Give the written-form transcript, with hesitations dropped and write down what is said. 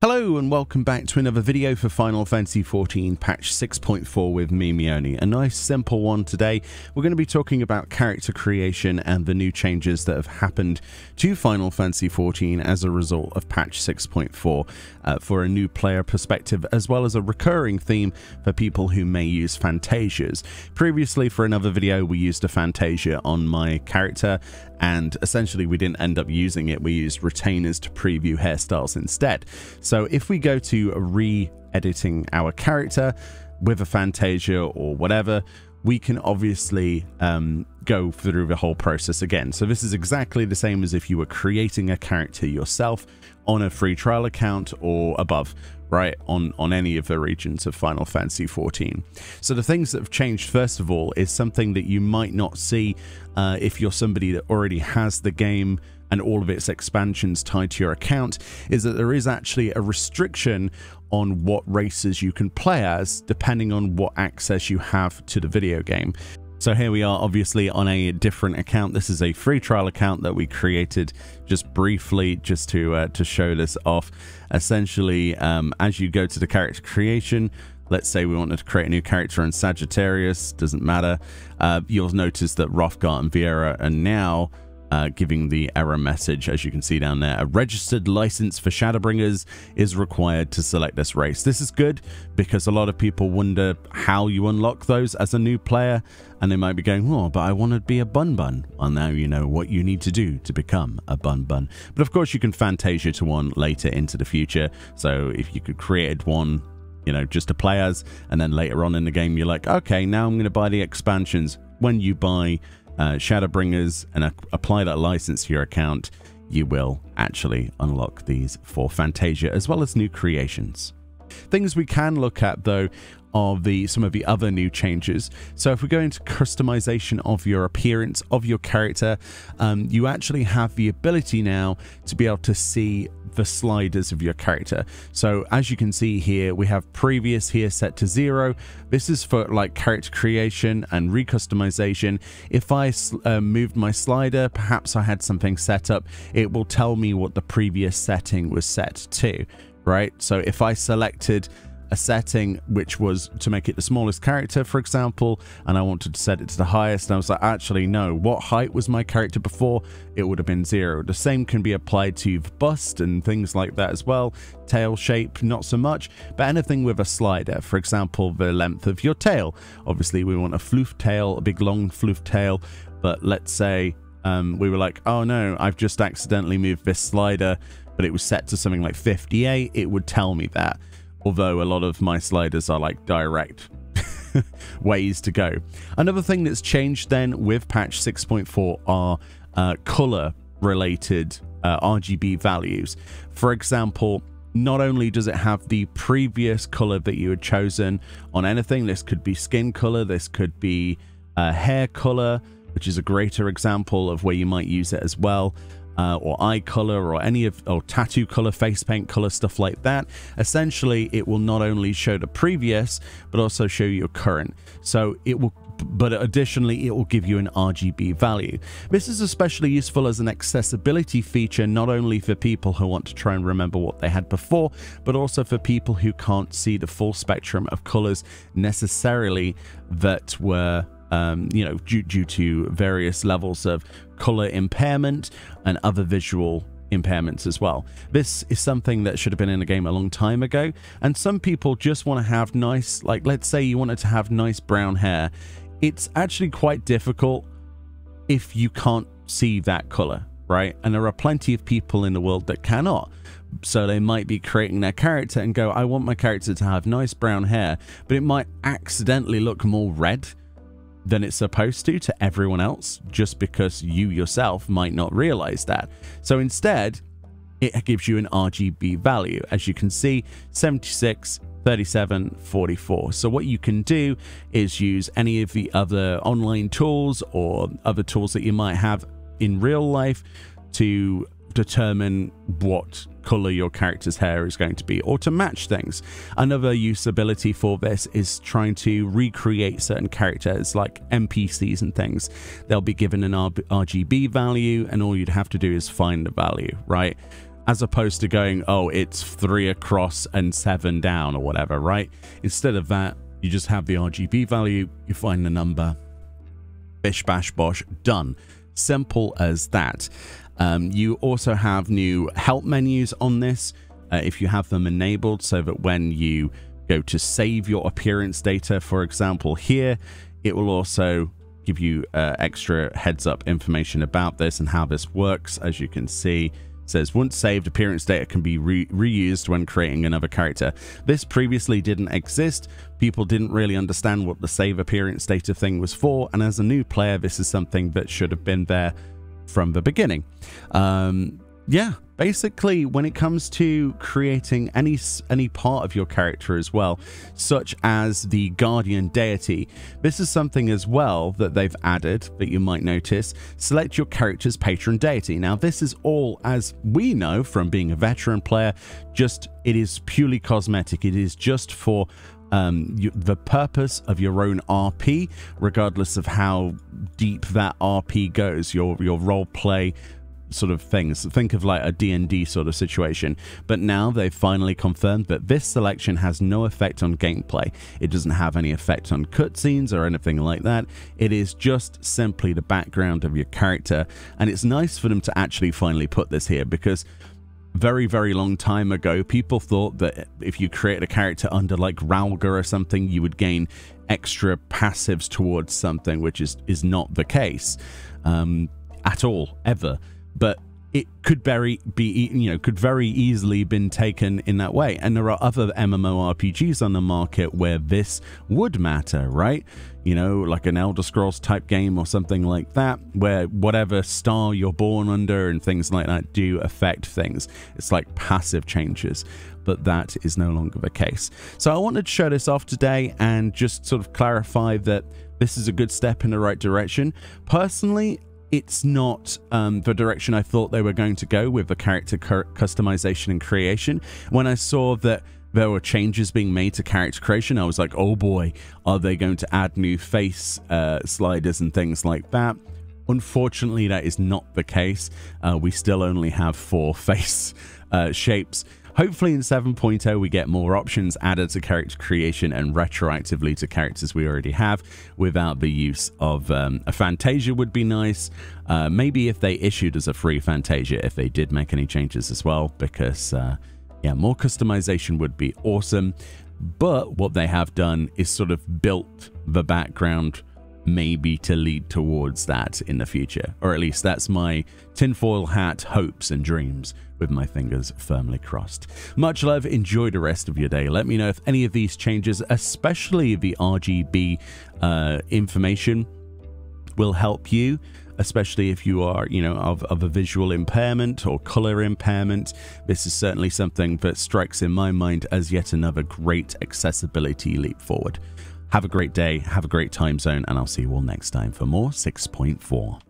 Hello and welcome back to another video for Final Fantasy XIV patch 6.4 with me, Meoni. A nice simple one today. We're going to be talking about character creation and the new changes that have happened to Final Fantasy XIV as a result of patch 6.4 for a new player perspective, as well as a recurring theme for people who may use Fantasias. Previously, for another video, we used a Fantasia on my character, and essentially we didn't end up using it. We used retainers to preview hairstyles instead. So if we go to re-editing our character with a Fantasia or whatever, we can obviously go through the whole process again. So this is exactly the same as if you were creating a character yourself on a free trial account or above, right, on any of the regions of Final Fantasy XIV. So the things that have changed, first of all, is something that you might not see if you're somebody that already has the game and all of its expansions tied to your account, is that there is actually a restriction on what races you can play as, depending on what access you have to the video game. So here we are, obviously on a different account. This is a free trial account that we created just briefly, just to show this off. Essentially, as you go to the character creation, let's say we wanted to create a new character in Sagittarius, doesn't matter. You'll notice that Hrothgar and Viera are now giving the error message, as you can see down there. A registered license for Shadowbringers is required to select this race. This is good because a lot of people wonder how you unlock those as a new player, and they might be going, oh, but I want to be a Bun Bun. Well, now you know what you need to do to become a Bun Bun. But of course you can Fantasia to one later into the future. So if you could create one, you know, just to play as, and then later on in the game you're like, okay, now I'm going to buy the expansions. When you buy Shadowbringers and apply that license to your account, you will actually unlock these for Fantasia as well as new creations. Things we can look at though are some of the other new changes. So if we go into customization of your appearance of your character, you actually have the ability now to be able to see the sliders of your character. So as you can see here, we have previous here set to 0. This is for like character creation and recustomization. If I moved my slider, perhaps I had something set up, it will tell me what the previous setting was set to, right? So if I selected a setting which was to make it the smallest character, for example, and I wanted to set it to the highest, and I was like, actually no, what height was my character before? It would have been 0. The same can be applied to the bust and things like that as well. Tail shape, not so much, but anything with a slider, for example, the length of your tail. Obviously we want a floof tail, a big long floof tail, but let's say we were like, oh no, I've just accidentally moved this slider, but it was set to something like 58, it would tell me that. Although a lot of my sliders are like direct ways to go. Another thing that's changed then with patch 6.4 are color related RGB values. For example, not only does it have the previous color that you had chosen on anything, this could be skin color, this could be hair color, which is a greater example of where you might use it as well. Or eye color, or tattoo color, face paint color, stuff like that. Essentially, it will not only show the previous, but also show your current. So it will, but additionally, it will give you an RGB value. This is especially useful as an accessibility feature, not only for people who want to try and remember what they had before, but also for people who can't see the full spectrum of colors necessarily that were you know, due to various levels of color impairment and other visual impairments as well. This is something that should have been in the game a long time ago, and some people just want to have nice, like let's say you wanted to have nice brown hair. It's actually quite difficult if you can't see that color, right? And there are plenty of people in the world that cannot. So they might be creating their character and go, I want my character to have nice brown hair, but it might accidentally look more red than it's supposed to everyone else, just because you yourself might not realize that. So instead, it gives you an RGB value. As you can see, 76, 37, 44. So what you can do is use any of the other online tools or other tools that you might have in real life to determine what color your character's hair is going to be, or to match things. Another usability for this is trying to recreate certain characters like NPCs and things. They'll be given an RGB value, and all you'd have to do is find the value, right? as opposed to going, oh, it's 3 across and 7 down or whatever, right? Instead of that, you just have the RGB value, you find the number, bish, bash, bosh, done. Simple as that. You also have new help menus on this if you have them enabled, so that when you go to save your appearance data, for example, here, it will also give you extra heads up information about this and how this works. As you can see, it says once saved, appearance data can be reused when creating another character. This previously didn't exist. People didn't really understand what the save appearance data thing was for, and as a new player, this is something that should have been there from the beginning. Yeah, basically, when it comes to creating any part of your character as well, such as the guardian deity, this is something as well that they've added that you might notice. Select your character's patron deity. Now, this is all, as we know from being a veteran player, it is purely cosmetic. It is just for the purpose of your own RP, regardless of how deep that RP goes, your role play sort of things. Think of like a D&D sort of situation. But now they've finally confirmed that this selection has no effect on gameplay. It doesn't have any effect on cutscenes or anything like that. It is just simply the background of your character, and it's nice for them to actually finally put this here, because very, very long time ago, people thought that if you create a character under like Ralga or something, you would gain extra passives towards something, which is not the case at all, ever. But it could very easily been taken in that way. And there are other MMORPGs on the market where this would matter, right? You know, like an Elder Scrolls type game or something like that, where whatever star you're born under and things like that do affect things. It's like passive changes, but that is no longer the case. So I wanted to show this off today and just sort of clarify that this is a good step in the right direction. Personally, it's not the direction I thought they were going to go with the character customization and creation. When I saw that there were changes being made to character creation, I was like, oh boy, are they going to add new face sliders and things like that? Unfortunately, that is not the case. We still only have 4 face shapes. Hopefully in 7.0 we get more options added to character creation and retroactively to characters we already have without the use of a Fantasia would be nice. Maybe if they issued as a free Fantasia, if they did make any changes as well, because yeah, more customization would be awesome. But what they have done is sort of built the background maybe to lead towards that in the future, or at least that's my tinfoil hat hopes and dreams, with my fingers firmly crossed. Much love, enjoy the rest of your day. Let me know if any of these changes, especially the RGB information, will help you, especially if you are, you know, of a visual impairment or color impairment. This is certainly something that strikes in my mind as yet another great accessibility leap forward. Have a great day, have a great time zone, and I'll see you all next time for more 6.4.